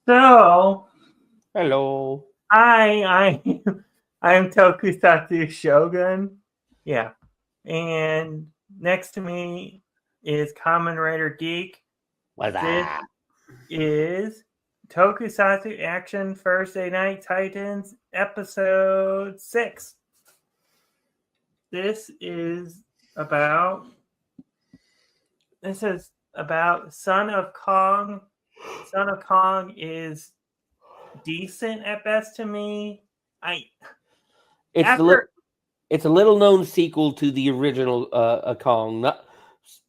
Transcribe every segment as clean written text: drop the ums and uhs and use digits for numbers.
So Hello. I I'm Tokusatsu Shogun. Yeah. And next to me is Common Rider Geek. What's This that? is Tokusatsu Action Thursday Night Titans episode 6. This is about this is about Son of Kong. Son of Kong is decent at best to me. I It's the after it's a little known sequel to the original Kong. Not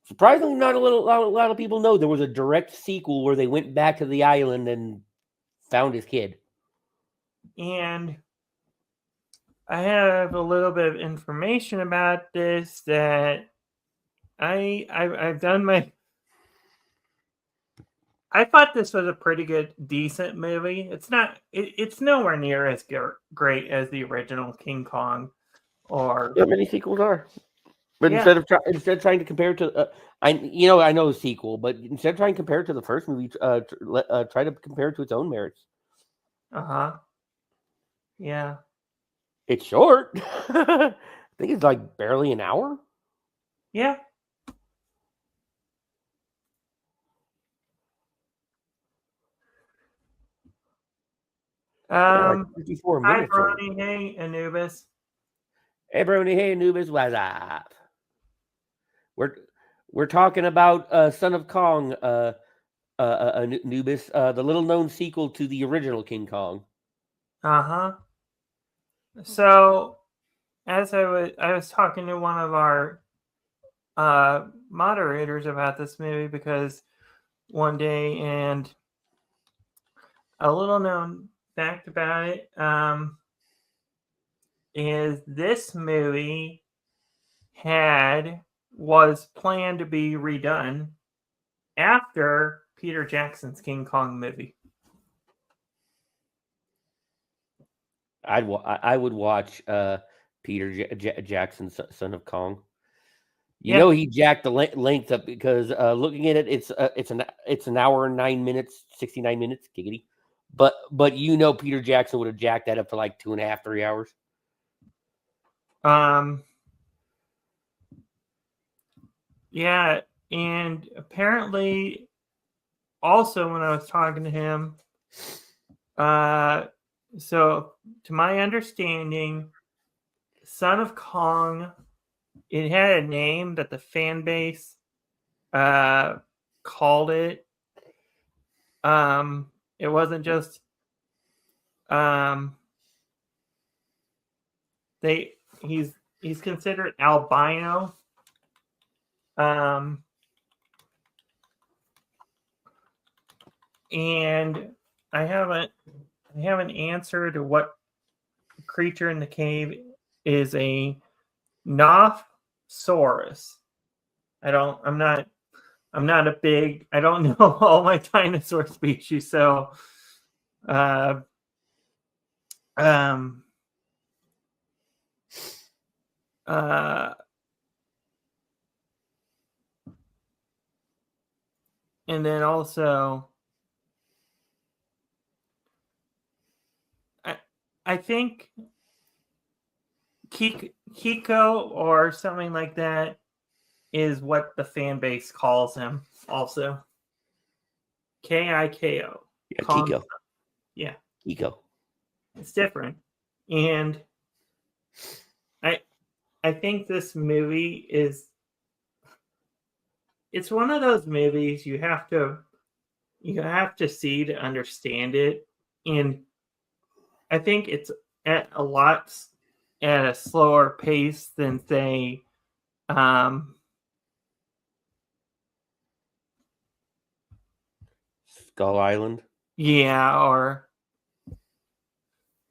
surprisingly, not a lot of people know there was a direct sequel where they went back to the island and found his kid. and I have a little bit of information about this that I've done my. I thought this was a pretty good, decent movie. It's not. It's nowhere near as great as the original King Kong, or Not many sequels are, but yeah, instead of trying to compare it to I know a sequel, but instead of trying to compare it to the first movie, try to compare it to its own merits. yeah. It's short. I think it's like barely an hour. Yeah. Yeah, like Um. 54 Hi, minutes or Bronny. Hey, Anubis. hey Brony, hey Anubis, what's up? We're we're talking about Son of Kong, Anubis, the little known sequel to the original King Kong. So, as I was talking to one of our moderators about this movie because one day, and a little known fact about it is this movie had was planned to be redone after Peter Jackson's King Kong movie. I would watch Peter Jackson's Son of Kong. You Yeah. know he jacked the length up because looking at it, it's an hour and 9 minutes, 69 minutes, giggity. But Peter Jackson would have jacked that up to like 2.5, 3 hours. Yeah, and apparently, also when I was talking to him, so to my understanding, Son of Kong, it had a name that the fan base called it. It wasn't just they he's considered albino. And I have an answer to what creature in the cave is a Nophosaurus. I'm not a big, I don't know all my dinosaur species, so uh um uh and then also I think Kiko or something like that is what the fan base calls him also. Kiko. Yeah, Kong. Kiko. Yeah. Kiko. It's different. And I I think this movie is it's one of those movies you have to see to understand it. And I think it's at a slower pace than say Skull Island. yeah, or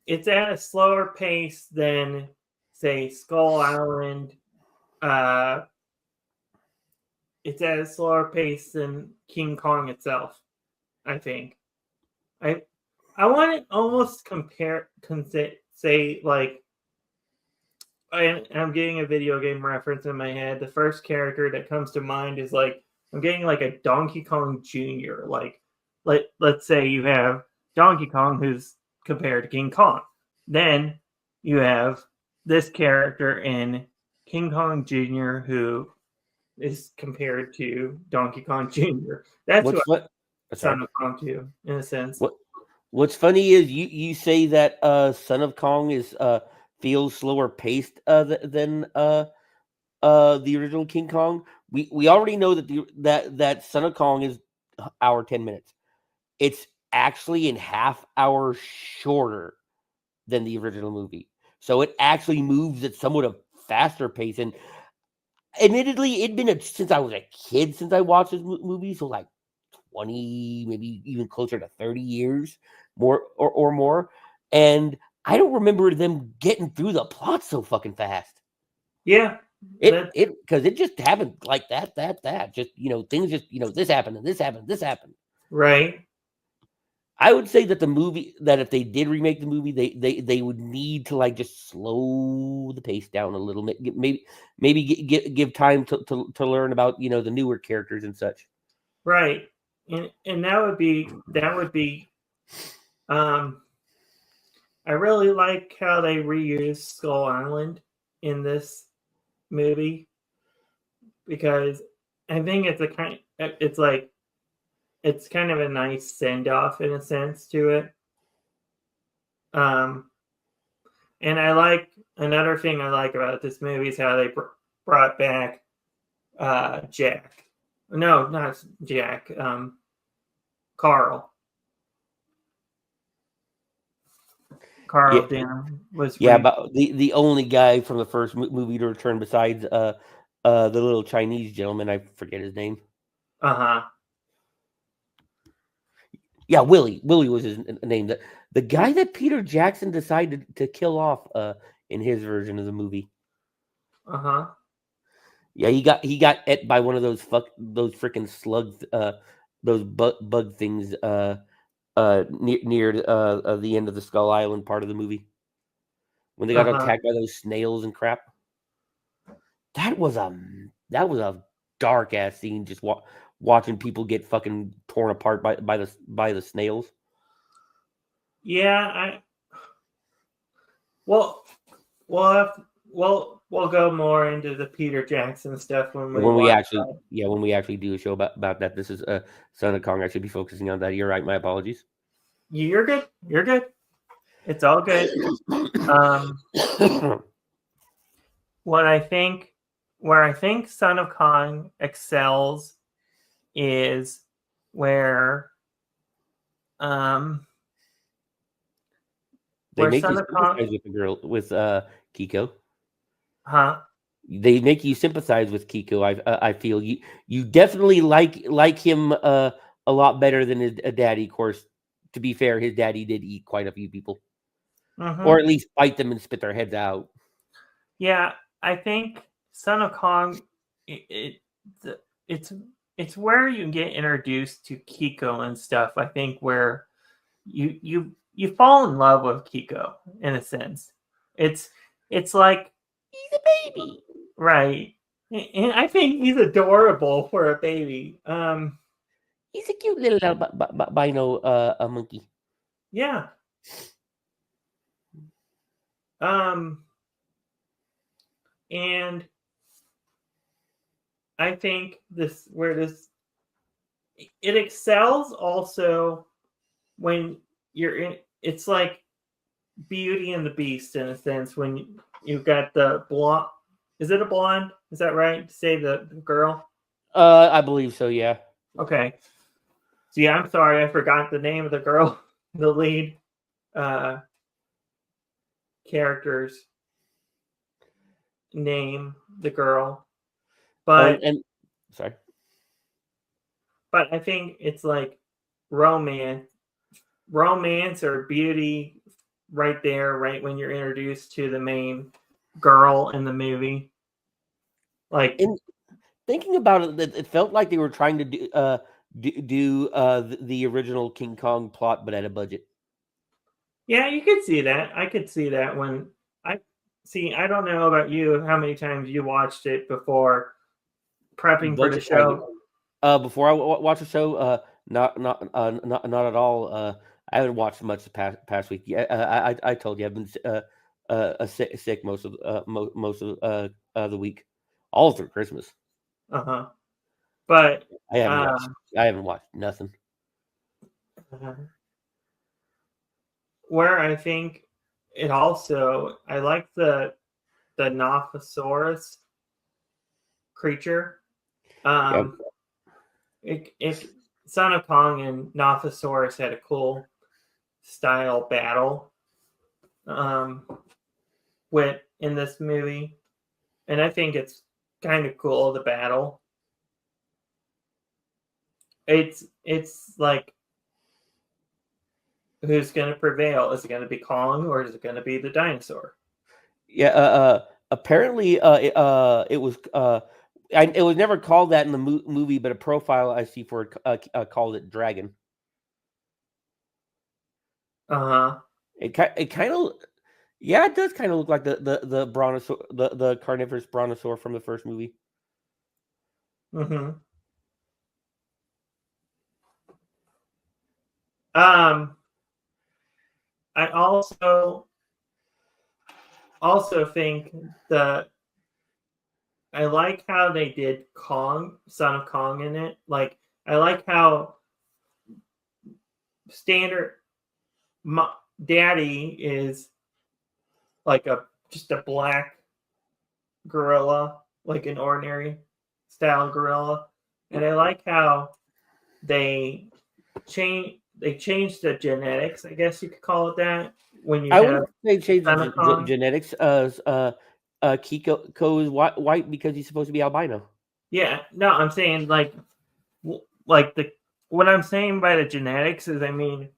it's at a slower pace than say Skull Island. It's at a slower pace than King Kong itself, I think. I I want to almost say like I'm getting a video game reference in my head. The first character that comes to mind is like I'm getting like a Donkey Kong Jr. Like let's say you have Donkey Kong, who's compared to King Kong. Then you have this character in King Kong Jr., who is compared to Donkey Kong Jr. That's What's what what? Son Sorry. of Kong too, in a sense. What's funny is you say that Son of Kong is feels slower paced than the original King Kong. We already know that Son of Kong is hour 10 minutes. It's actually in half hour shorter than the original movie. So it actually moves at somewhat a faster pace. And admittedly, it'd been since I was a kid since I watched this movie, so like 20, maybe even closer to 30 years more or more. And I don't remember them getting through the plot so fucking fast. Yeah, Because it just happened like that. Just, things just, this happened and this happened, this happened. right. I would say that the movie, that if they did remake the movie, they would need to like just slow the pace down a little bit, maybe give time to learn about the newer characters and such. Right. And that would be I really like how they reused Skull Island in this movie, because I think it's kind of a nice send off in a sense to it. Um, and another thing I like about this movie is how they brought back Jack. No, not Jack. Carl. Yeah, Carl Denham was but the only guy from the first movie to return besides the little Chinese gentleman, I forget his name. Uh-huh. Yeah, Willie. Willie was his name. The guy that Peter Jackson decided to kill off in his version of the movie. Uh-huh. Yeah, he got ate by one of those freaking slugs, those bug things near the end of the Skull Island part of the movie when they got Uh-huh. attacked by those snails and crap. That was a dark ass scene. Just watching people get fucking torn apart by the snails. Yeah, well, we'll go more into the Peter Jackson stuff when we When we watch actually, when we actually do a show about that, this is Son of Kong. I should be focusing on that. You're right. My apologies. You're good. You're good. It's all good. Where I think Son of Kong excels is where They make Son you of Kong, sympathize with the girl with Kiko. huh? They make you sympathize with Kiko. I feel you definitely like him a lot better than his daddy. Of course, to be fair, his daddy did eat quite a few people, or Mm-hmm. at least bite them and spit their heads out. Yeah, I think Son of Kong, it's it's where you get introduced to Kiko and stuff. I think where you fall in love with Kiko in a sense. It's like He's a baby. right, and I think he's adorable for a baby. He's a cute little albino a monkey. Yeah. Um, and I think it excels also when you're in. It's like Beauty and the Beast in a sense when you've got the blonde. Is it a blonde? Is that right? To say the girl? I believe so. Yeah. Okay. So yeah, I'm sorry, I forgot the name of the girl, the lead character's name, the girl. But sorry. But I think it's like romance or beauty right there, right when you're introduced to the main girl in the movie. Like, Thinking about it, it felt like they were trying to do the original King Kong plot, but at a budget. yeah, you could see that. I could see that when I see. I don't know about you, how many times you watched it before prepping for the show. Before I watch the show, not at all. I haven't watched much the past week. Yeah, I told you I've been sick most of most of the week, all through Christmas. Uh-huh. But I haven't watched nothing. uh, where I think it also, I like the Nophosaurus creature. Yep. It Son of Kong and Nophosaurus had a cool style battle um, with in this movie, and I think it's kind of cool, the battle. It's like, who's going to prevail? Is it going to be Kong or is it going to be the dinosaur? Yeah. Apparently, it was. It was never called that in the movie, but a profile I see for it called it Dragon. Uh-huh. It kind of, yeah, it does kind of look like the brontosaur, the carnivorous brontosaur from the first movie. Mm-hmm. Um, I also think that I like how they did Kong, Son of Kong in it. Like, I like how standard Daddy is like just a black gorilla, like an ordinary style gorilla, and I like how they changed the genetics. I guess you could call it that when you I have wouldn't say change Son the of Kong. genetics. Kiko is white because he's supposed to be albino. Yeah, no, I'm saying like the what I'm saying by the genetics is, I mean,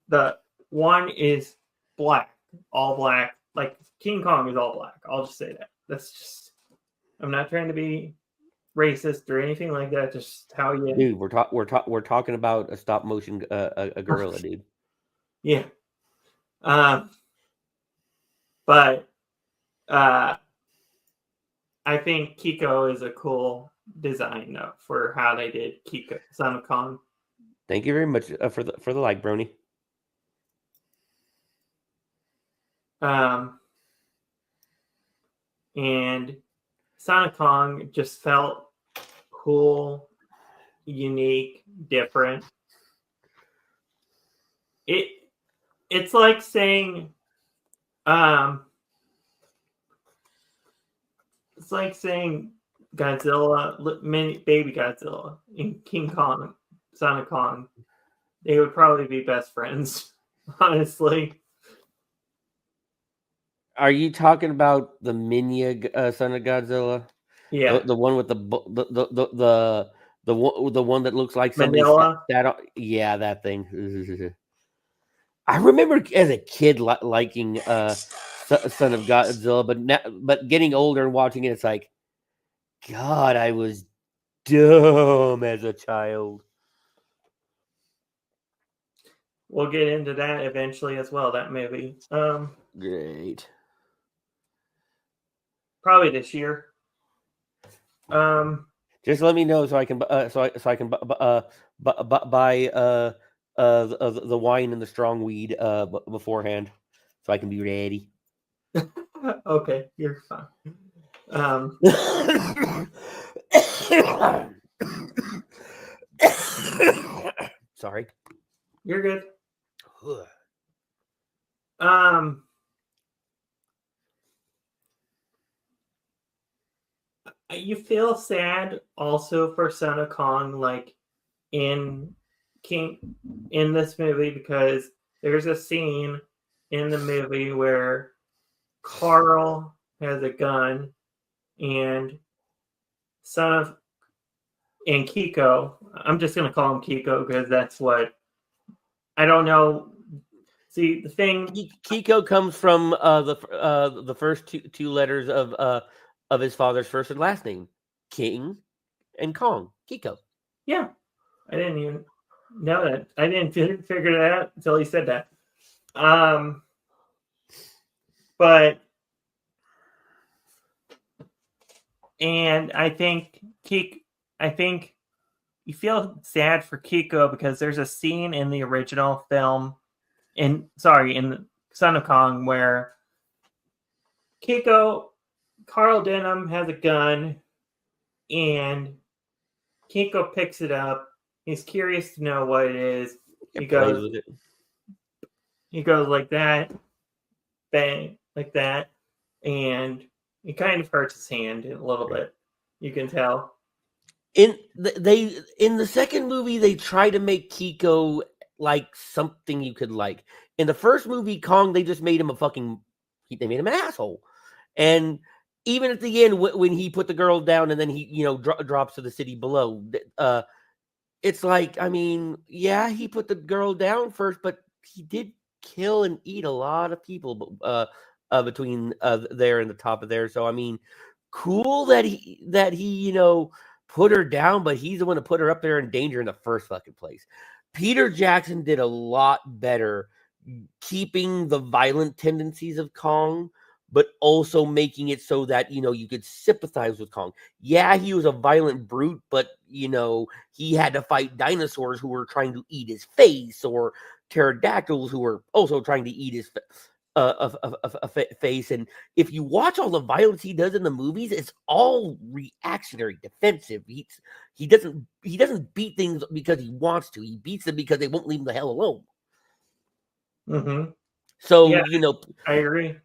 the one is black, all black. Like King Kong is all black. I'll just say that. That's just, I'm not trying to be racist or anything like that. Just how you. Dude, we're talking about a stop motion a gorilla, dude. Yeah. Um, but uh, I think Kiko is a cool design though for how they did Kiko, Son of Kong. Thank you very much for the like, Brony. Um, and Son of Kong just felt cool, unique, different. It's like saying um it's like saying Godzilla, mini baby Godzilla, and King Kong, Son of Kong. They would probably be best friends, honestly. Are you talking about the Minya son of Godzilla? Yeah, The one with the one that looks like somebody Manila. sat on, yeah, that thing. I remember as a kid liking Son of Godzilla, but getting older and watching it, it's like, God, I was dumb as a child. We'll get into that eventually as well. That movie, Great. probably this year. Um, Just let me know so I can buy the wine and the strong weed beforehand, so I can be ready. okay, you're fine. Um, Sorry. you're good. Um, you feel sad also for Son of Kong, like in King in this movie, because there's a scene in the movie where Carl has a gun and son of and Kiko. I'm just gonna call him Kiko because that's what I don't know. See, the thing. Kiko comes from the first two letters of his father's first and last name, King and Kong. Kiko. Yeah, I didn't even know that. I didn't figure that out until he said that. But and I think you feel sad for Kiko because there's a scene in the original film, in Son of Kong, where Carl Denham has a gun, and Kiko picks it up. He's curious to know what it is. It plays with it. He goes like that, bang, like that, and it kind of hurts his hand a little bit. You can tell. In the second movie, they try to make Kiko like something you could like. In the first movie, Kong, they just made him they made him an asshole. And even at the end, when he put the girl down and then he drops to the city below, it's like, I mean, yeah, he put the girl down first, but he did kill and eat a lot of people between there and the top of there. So I mean, cool that he put her down, but he's the one to put her up there in danger in the first fucking place. Peter Jackson did a lot better keeping the violent tendencies of Kong, but also making it so that, you could sympathize with Kong. Yeah, he was a violent brute, but, he had to fight dinosaurs who were trying to eat his face, or pterodactyls who were also trying to eat his face. And if you watch all the violence he does in the movies, it's all reactionary, defensive. He doesn't beat things because he wants to. He beats them because they won't leave him the hell alone. Mm-hmm. So, yeah, I agree.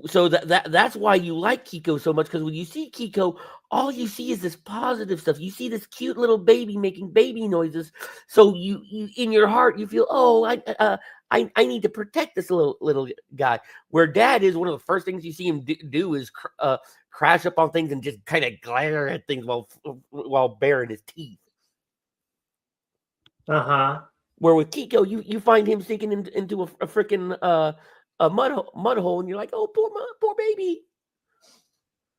So that's why you like Kiko so much, because when you see Kiko, all you see is this positive stuff. You see this cute little baby making baby noises. So you in your heart you feel, oh, I need to protect this little guy. Where Dad is, one of the first things you see him do is crash up on things and just kind of glare at things while baring his teeth. Where with Kiko, you find him sinking into a freaking a mud hole, and you're like, oh, poor baby.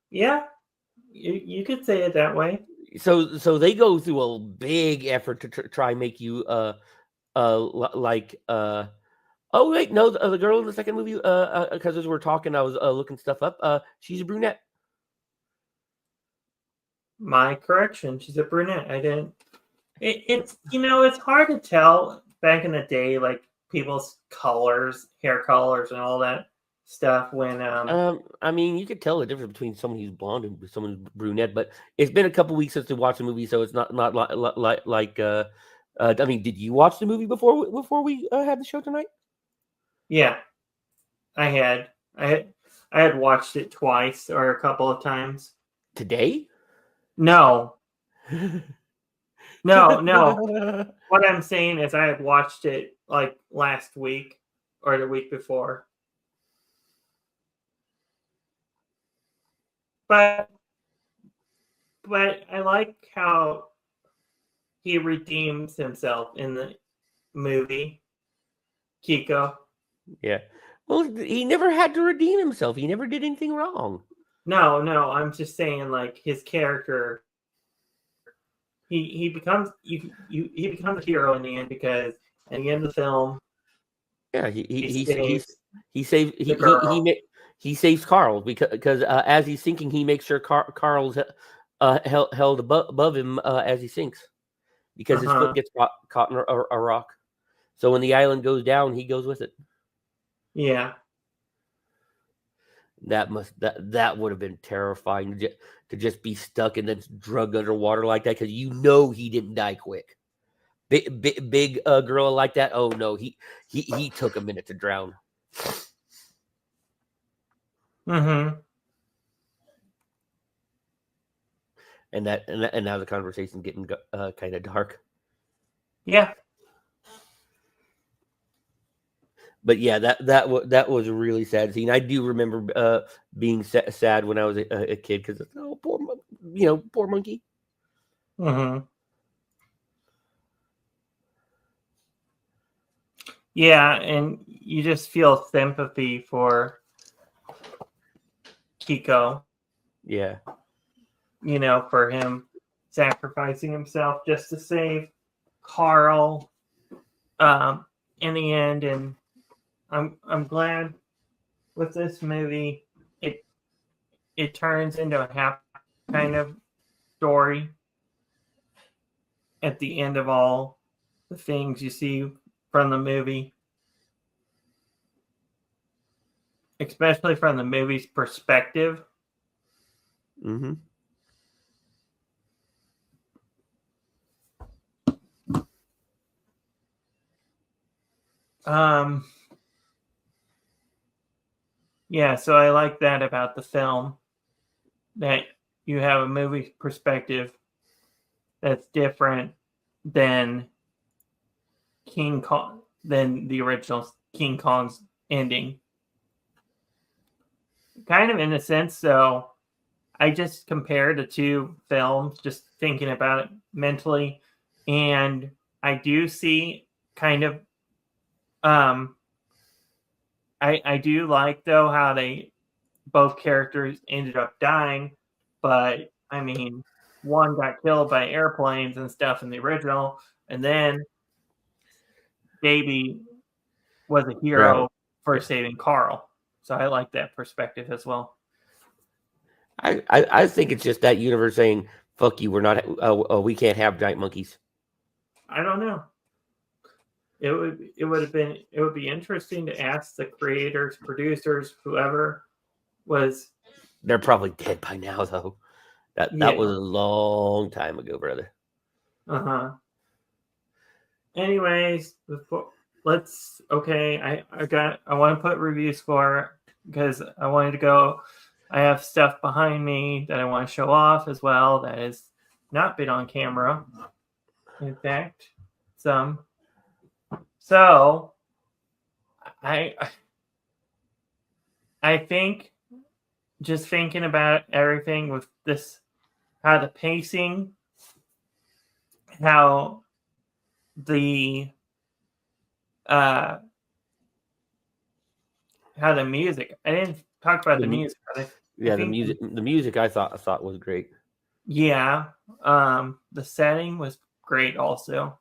Yeah, you could say it that way. So they go through a big effort to try and make you like oh wait, no, the girl in the second movie, because as we're talking, I was looking stuff up. She's a brunette. My correction, she's a brunette. I didn't. It's it's hard to tell back in the day, like people's colors, hair colors, and all that stuff. When I mean, you could tell the difference between someone who's blonde and someone who's brunette, but it's been a couple weeks since we watched the movie, so it's not like I mean, did you watch the movie before we had the show tonight? Yeah, I had watched it twice or a couple of times. Today? No. No. What I'm saying is I had watched it like last week or the week before. But I like how he redeems himself in the movie, Kiko. Yeah. Well, he never had to redeem himself. He never did anything wrong. No, I'm just saying, like, his character, he becomes he becomes a hero in the end, because at the end of the film, yeah, he saves Carl because as he's sinking, he makes sure Carl's held above him as he sinks, because his foot gets caught in a rock. So when the island goes down, he goes with it. Yeah. That would have been terrifying to just be stuck and then drugged underwater like that, because he didn't die quick. Big gorilla like that. Oh no, he took a minute to drown. Mm-hmm. And now the conversation's getting kind of dark. Yeah. But yeah, that was a really sad scene. I do remember being sad when I was a kid, because poor monkey. Mm-hmm. Yeah, and you just feel sympathy for Kiko. Yeah. For him sacrificing himself just to save Carl in the end. And I'm glad with this movie it turns into a happy kind of story. at the end of all the things you see from the movie, especially from the movie's perspective. Mm-hmm. Yeah, so I like that about the film, that you have a movie perspective that's different than King Kong, than the original King Kong's ending. Kind of in a sense, so I just compared the two films, just thinking about it mentally, and I do see kind of I do like though how they both characters ended up dying, but I mean, one got killed by airplanes and stuff in the original, and then Baby was a Right. hero for saving Carl. So I like that perspective as well. I think it's just that universe saying, "Fuck you, we're not. We can't have giant monkeys." I don't know. It would be interesting to ask the creators, producers, whoever was. They're probably dead by now, though. That was Yeah. a long time ago, brother. Uh-huh. Anyways, let's okay, I want to put review score because I wanted to go. I have stuff behind me that I want to show off as well that has not been on camera. In fact, some. So I I think just thinking about everything with this, how the pacing, how the uh how the music. I didn't talk about the music. I Yeah, think the music I thought was great. yeah, the setting was great also.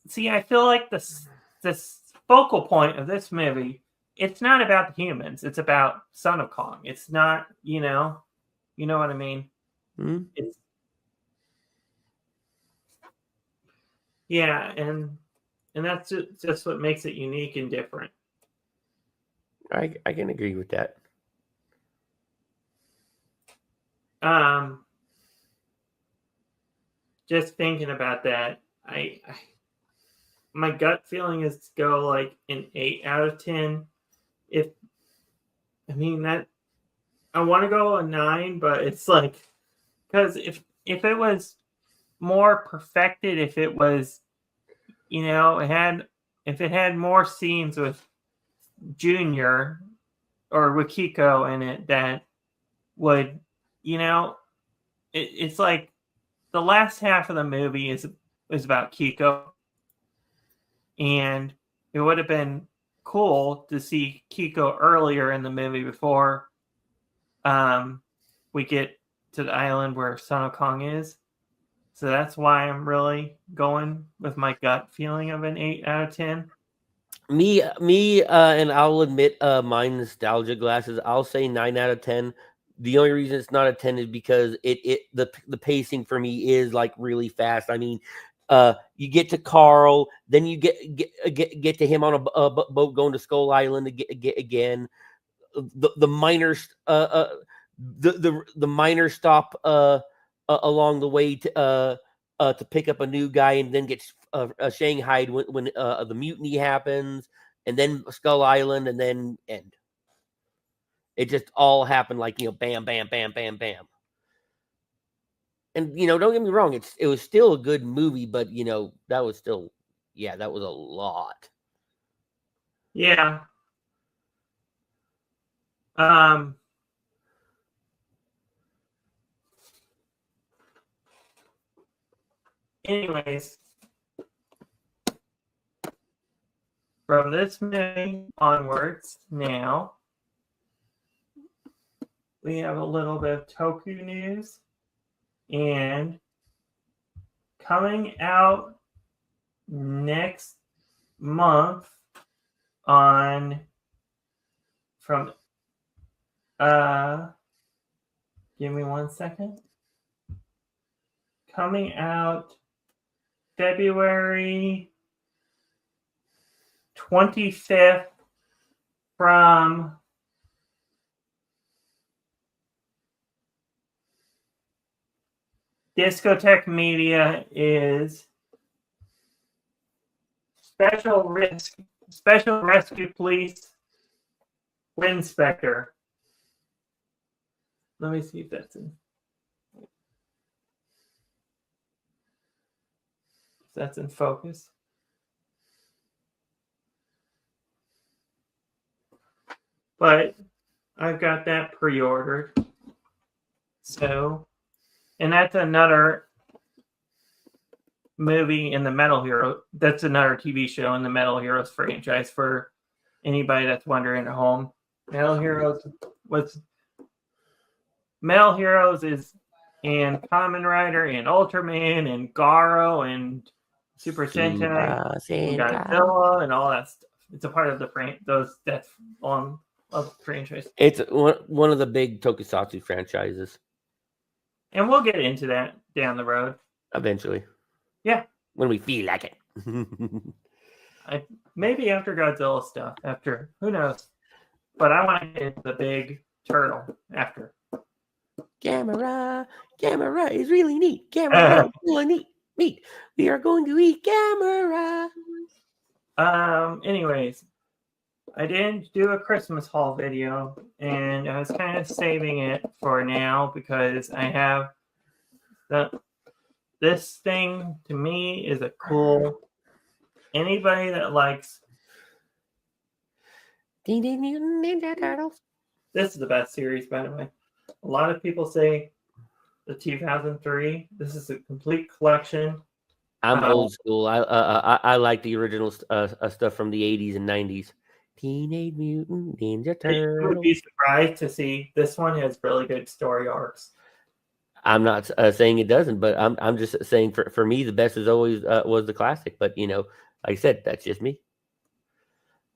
See, I feel like this focal point of this movie, it's not about the humans, it's about Son of Kong. It's not, you know what I mean? Hmm? It's yeah, and that's just what makes it unique and different. I can agree with that. Um, just thinking about that, my gut feeling is to go like an 8 out of 10. If I mean that I want to go a 9, but it's like because if it was more perfected, if it was it had if it had more scenes with Junior or with Kiko in it that would it's like the last half of the movie is about Kiko, and it would have been cool to see Kiko earlier in the movie before we get to the island where Son of Kong is. So that's why I'm really going with my gut feeling of an 8 out of 10. And I'll admit, my nostalgia glasses. I'll say 9 out of 10. The only reason it's not a 10 is because the pacing for me is like really fast. I mean, you get to Carl, then you get to him on a boat going to Skull Island again. The miners, the miners stop along the way to pick up a new guy, and then gets shanghaied when the mutiny happens, and then Skull Island, and then end. It just all happened like, bam, bam, bam, bam, bam. And don't get me wrong, it was still a good movie, but that was still, yeah, that was a lot. Yeah. Um. Anyways, from this movie onwards, now we have a little bit of Toku news, and coming out next month on from give me 1 second. coming out February 25th from Discotheque Media is Special Rescue Police Winspector. Let me see if that's in. If that's in focus. But I've got that pre-ordered. So, and that's another movie in the Metal Hero. That's another TV show in the Metal Heroes franchise for anybody that's wondering at home. Metal Heroes is and Kamen Rider and Ultraman and Garo and Super Sentai and Godzilla and all that stuff. It's a part of the that's on of the franchise. It's one of the big Tokusatsu franchises. And we'll get into that down the road. Eventually. Yeah. When we feel like it. Maybe after Godzilla stuff. After, who knows? But I want to get into the big turtle after. Camera is really neat. Camera is really neat. We are going to eat camera. Anyways, I didn't do a Christmas haul video, and I was kind of saving it for now because I have this thing to me is a cool. Anybody that likes Teenage Mutant Ninja Turtles. This is the best series, by the way. A lot of people say the 2003. This is a complete collection. I'm old school. I like the original stuff from the 80s and 90s. Teenage Mutant Ninja Turtles. You would be surprised to see this one has really good story arcs. I'm not saying it doesn't, but I'm just saying for me the best is always was the classic. But you know, like I said, that's just me.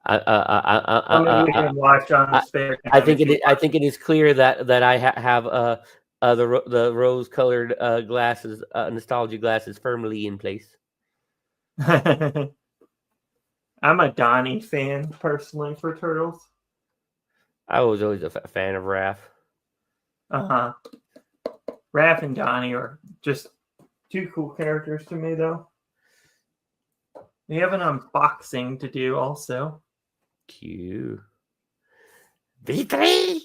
I think it is clear that I have the rose colored glasses, nostalgia glasses, firmly in place. I'm a Donnie fan personally for Turtles. I was always a fan of Raph. Raph and Donnie are just two cool characters to me, though. We have an unboxing to do also. Q. V3.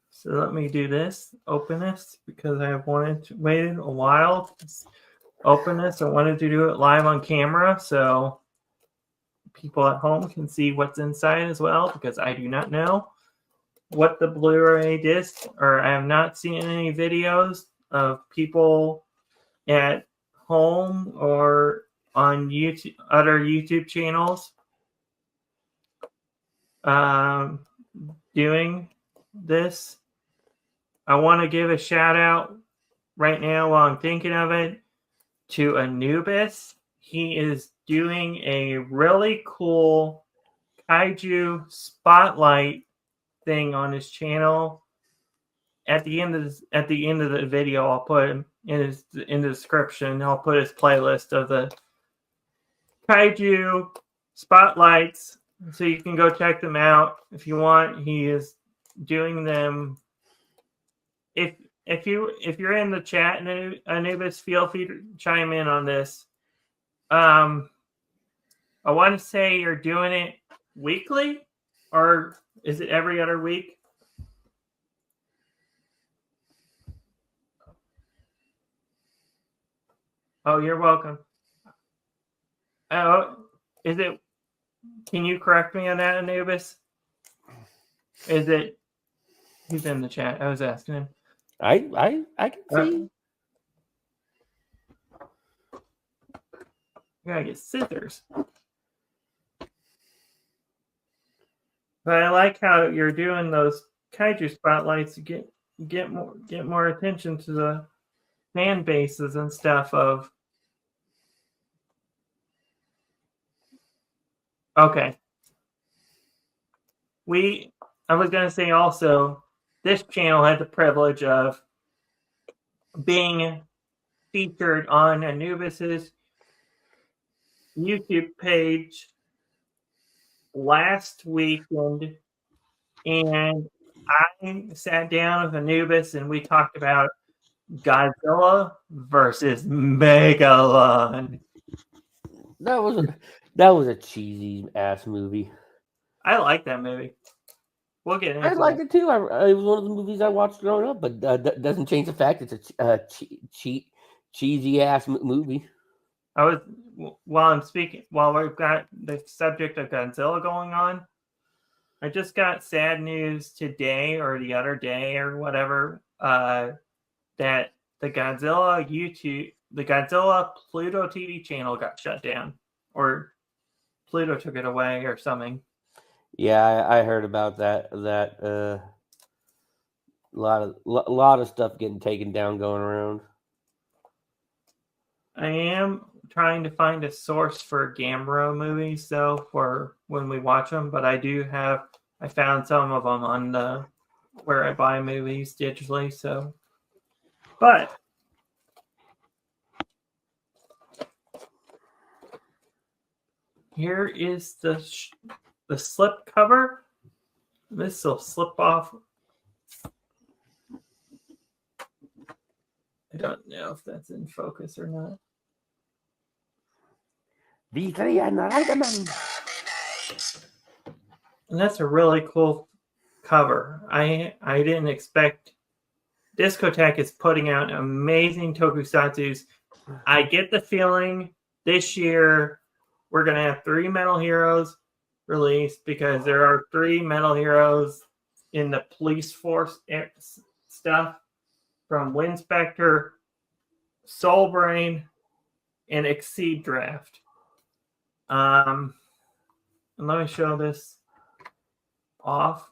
So let me do this. Open this because I have waited a while to open this. I wanted to do it live on camera so people at home can see what's inside as well, because I do not know what the Blu-ray disc, or I have not seen any videos of people at home or on YouTube, other YouTube channels, doing this. I want to give a shout out right now while I'm thinking of it to Anubis. He is doing a really cool kaiju spotlight thing on his channel. At the end of the video, I'll put him in the description. I'll put his playlist of the kaiju spotlights, so you can go check them out if you want. He is doing them. If you're in the chat, Anubis, feel free to chime in on this. I want to say you're doing it weekly, or is it every other week? Oh, you're welcome. Oh, is it? Can you correct me on that, Anubis? Is it? He's in the chat. I was asking him. I can see. I gotta get scissors. But I like how you're doing those kaiju spotlights to get more attention to the fan bases and stuff of. Okay. I was gonna say also, this channel had the privilege of being featured on Anubis's YouTube page last weekend, and I sat down with Anubis and we talked about Godzilla versus Megalon. That was a cheesy ass movie. I like that movie. We'll get into I liked that. it too. It was one of the movies I watched growing up, but that doesn't change the fact it's a cheesy ass movie. While we've got the subject of Godzilla going on, I just got sad news today or the other day or whatever, that the Godzilla Pluto TV channel got shut down, or Pluto took it away or something. Yeah, I heard about that. A lot of stuff getting taken down going around. I am trying to find a source for Gamera movies though for when we watch them, but I found some of them on the where I buy movies digitally. So, but here is the slip cover. This will slip off. I don't know if that's in focus or not. V3 and Riderman. And that's a really cool cover. I didn't expect. Discotheque is putting out amazing tokusatsus. I get the feeling this year we're going to have 3 Metal Heroes released because there are 3 Metal Heroes in the police force stuff from Winspector, Soulbrain, and Exceed Draft. And let me show this off.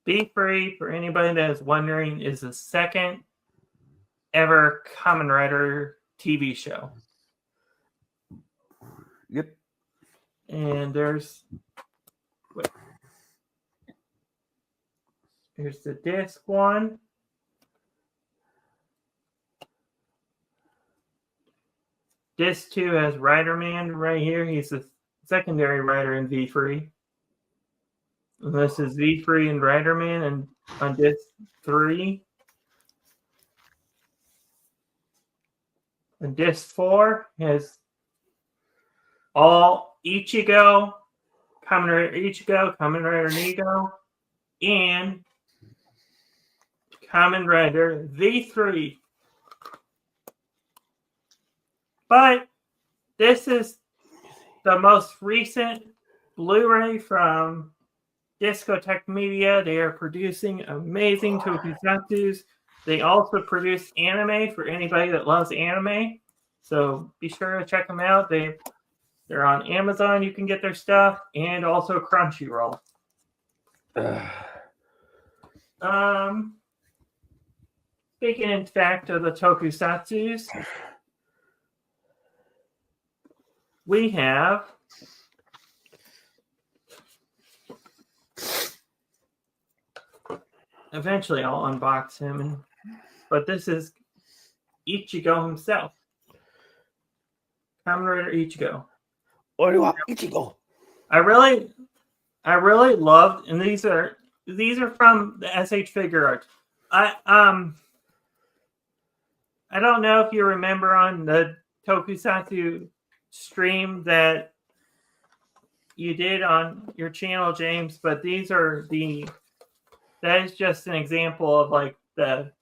Be Free, for anybody that is wondering, is the second ever Kamen Rider TV show. Yep. And here's the disc one. Disc 2 has Riderman right here. He's the secondary rider in V3. And this is V3 and Riderman, and on disc 3. And disc 4 has all Ichigo, Kamen Rider Ichigo, Kamen Rider Nigo, and Kamen Rider V3. But this is the most recent Blu-ray from Discotheque Media. They are producing amazing tokusatsus. They also produce anime for anybody that loves anime. So be sure to check them out. They're on Amazon. You can get their stuff, and also Crunchyroll. Speaking in fact of the tokusatsus, we have eventually I'll unbox him, but this is Ichigo himself. Kamen Rider Ichigo. Ichigo. I really loved, and these are from the SH Figure Arts. I don't know if you remember on the Tokusatsu stream that you did on your channel, James, but that is just an example of like the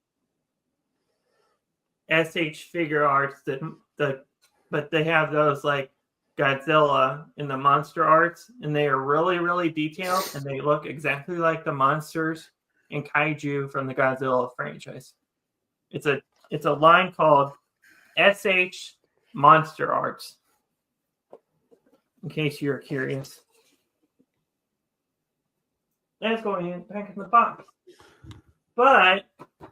SH Figure Arts but they have those like Godzilla in the monster arts, and they are really, really detailed, and they look exactly like the monsters and kaiju from the Godzilla franchise. It's a line called SH Monster Arts, in case you're curious. That's going back in the box. But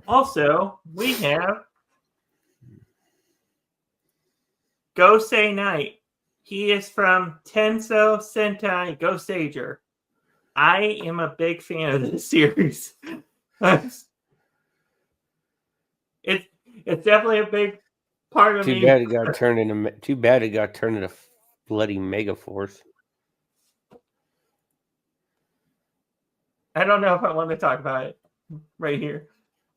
also, we have Gosei Knight. He is from Tenso Sentai Goseiger. I am a big fan of this series. It's definitely a big part of Too me. bad it got turned into. Too bad it got turned into bloody Mega Force. I don't know if I want to talk about it right here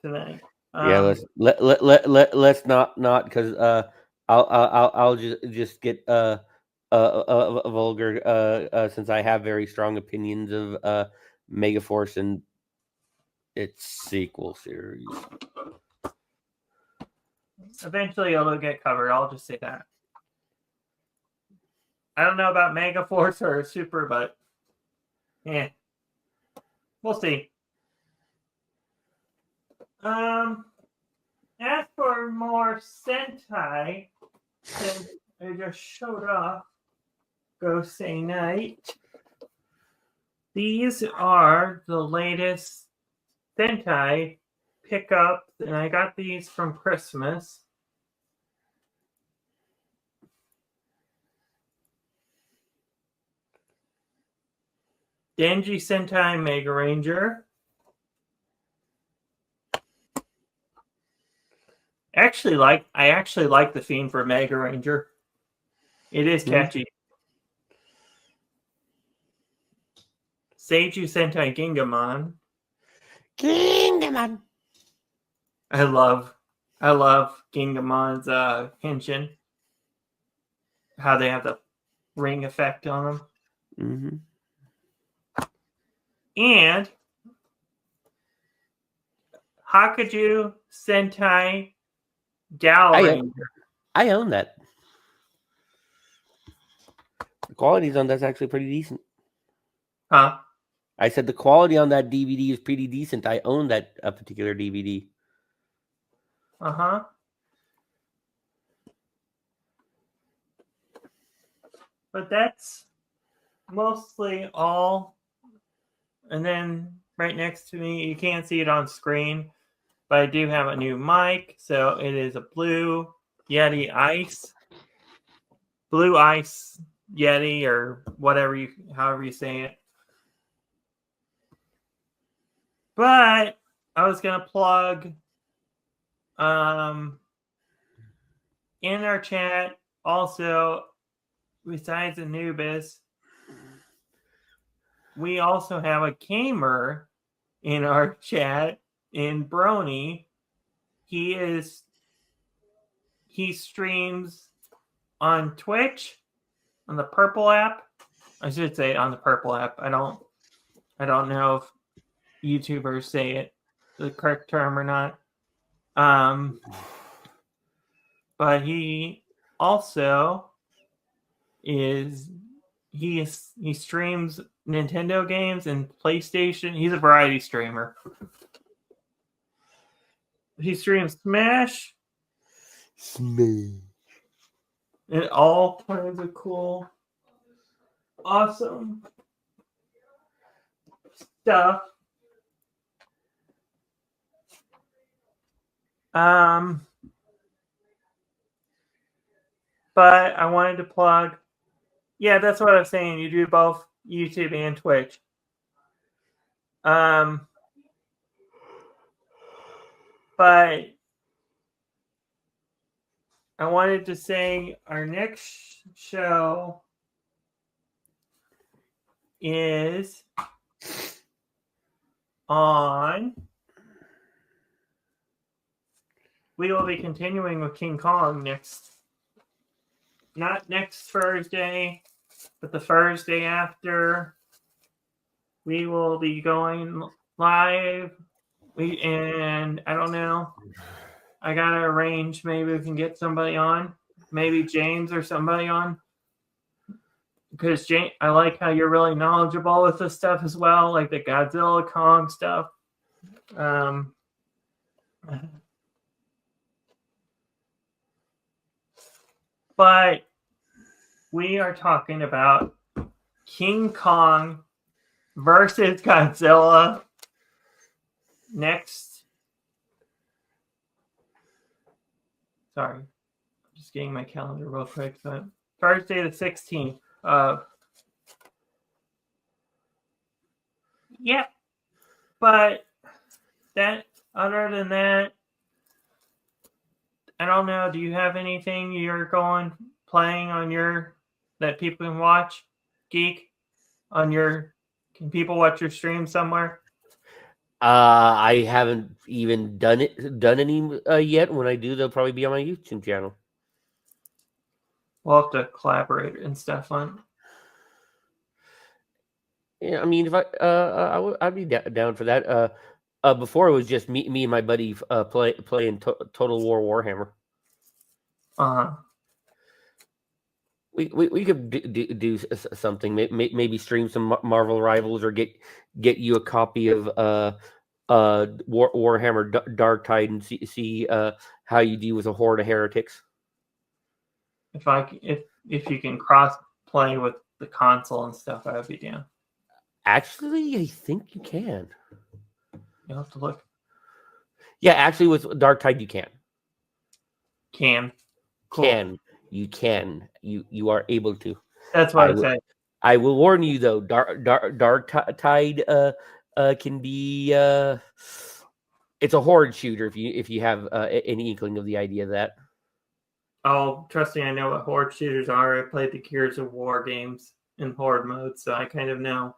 tonight. Yeah, let's not because I'll just get vulgar since I have very strong opinions of Megaforce and its sequel series. Eventually it'll get covered. I'll just say that. I don't know about Mega Force or Super, but yeah, we'll see. As for more Sentai, since I just showed off Gosei Night, these are the latest Sentai pickups, and I got these from Christmas. Denji Sentai Mega Ranger. I actually like the theme for Mega Ranger. It is catchy. Seiju Sentai Gingamon. Gingamon. I love Gingamon's henshin. How they have the ring effect on them. Mm-hmm. And Hakuju Sentai Gal Ranger. I own that. The quality's on that's actually pretty decent. Huh? I said the quality on that DVD is pretty decent. I own that particular DVD. Uh-huh. But that's mostly all. And then right next to me, you can't see it on screen, but I do have a new mic. So it is a Blue Yeti Ice. Blue Ice Yeti, or whatever however you say it. But I was gonna plug in our chat also, besides Anubis, we also have a gamer in our chat in Brony. He streams on Twitch on the Purple app. I should say on the Purple app. I don't know if YouTubers say it the correct term or not. But he also he streams Nintendo games and PlayStation. He's a variety streamer. He streams Smash. And all kinds of cool, awesome stuff. But I wanted to plug. Yeah, that's what I was saying. You do both YouTube and Twitch. But I wanted to say our next show is on. We will be continuing with King Kong not next Thursday, but the Thursday after. We will be going live. And I don't know. I gotta arrange. Maybe we can get somebody on. Maybe James or somebody on. Because James, I like how you're really knowledgeable with this stuff as well, like the Godzilla Kong stuff. But we are talking about King Kong versus Godzilla next. Sorry, I'm just getting my calendar real quick. But Thursday the 16th. Yeah, but other than that, I don't know. Do you have anything you're playing on your that people can watch? Geek on your. Can people watch your stream somewhere? I haven't even done any yet. When I do, they'll probably be on my YouTube channel. We'll have to collaborate and stuff on. Yeah, I mean, if I'd be down for that. Before it was just me and my buddy playing Total War Warhammer. We could do something. Maybe stream some Marvel Rivals or get you a copy of Warhammer Dark Tide and see how you deal with a horde of heretics. If you can cross play with the console and stuff, I would be down. Actually, I think you can. You'll have to look. Yeah, actually, with Dark Tide, you can. Cool. You can. You are able to. That's what I said. I will warn you though. Dark Tide can be it's a horde shooter if you have any inkling of the idea of that. Oh, trust me, I know what horde shooters are. I played the Gears of War games in horde mode, so I kind of know.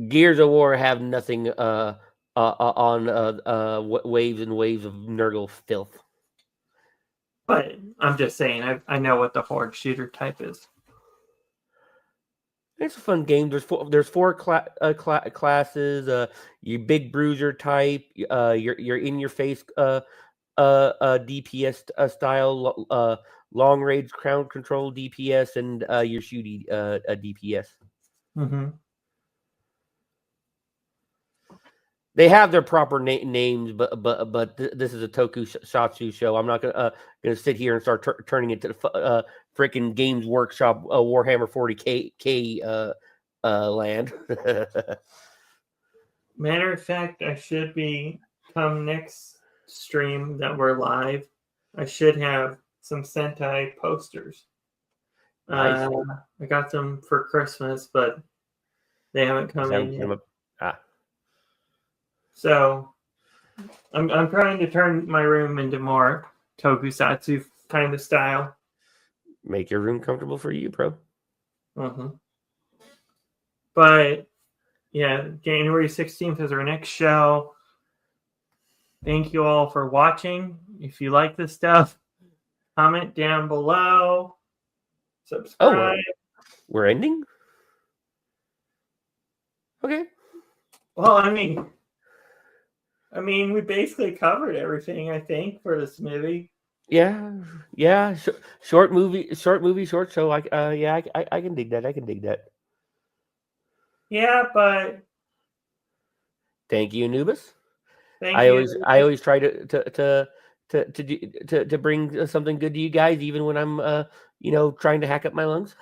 Gears of War have nothing on waves and waves of Nurgle filth. But I'm just saying, I know what the horde shooter type is. It's a fun game. There's four classes. Your big bruiser type. Your in your face DPS style. Long range ground control DPS and your shooty DPS. Mm-hmm. They have their proper names, but this is a Tokusatsu show. I'm not gonna sit here and start turning it to the freaking Games Workshop Warhammer 40K land. Matter of fact, I should be come next stream that we're live. I should have some Sentai posters. Nice. I got them for Christmas, but they haven't come in yet. So I'm trying to turn my room into more Tokusatsu kind of style. Make your room comfortable for you, bro. Mm-hmm. But yeah, January 16th is our next show. Thank you all for watching. If you like this stuff, comment down below. Subscribe. Oh, we're ending? Okay. Well, I mean, we basically covered everything, I think, for this movie. Yeah. Short movie, short show. I can dig that. Yeah, but thank you, Anubis. I always try to bring something good to you guys, even when I'm trying to hack up my lungs.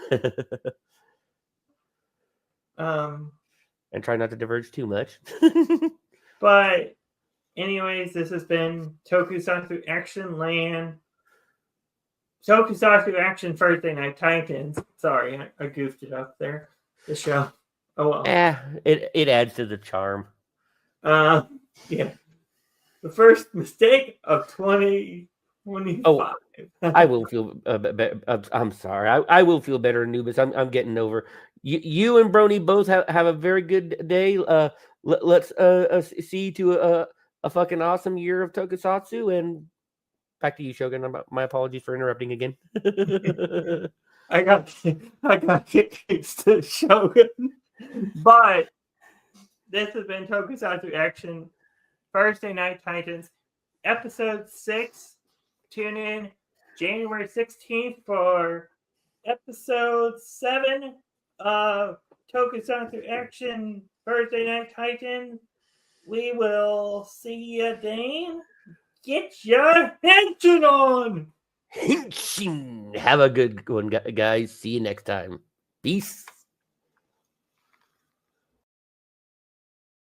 And try not to diverge too much. But anyways, this has been Tokusatsu Action Land. Tokusatsu Action Thursday Night Titans. Sorry, I goofed it up there. The show. Oh well. It adds to the charm. Yeah. The first mistake of 2025. Oh, I will feel. I'm sorry. I will feel better, Anubis. I'm getting over. You and Brony both have a very good day. Let's see to a fucking awesome year of Tokusatsu. And back to you, Shogun. My apologies for interrupting again. I got kicked to Shogun. But this has been Tokusatsu Action Thursday Night Titans, episode 6. Tune in January 16th for episode 7 of Tokusatsu Action Thursday Night Titans. We will see you then. Get your henshin on! Henshin! Have a good one, guys. See you next time. Peace.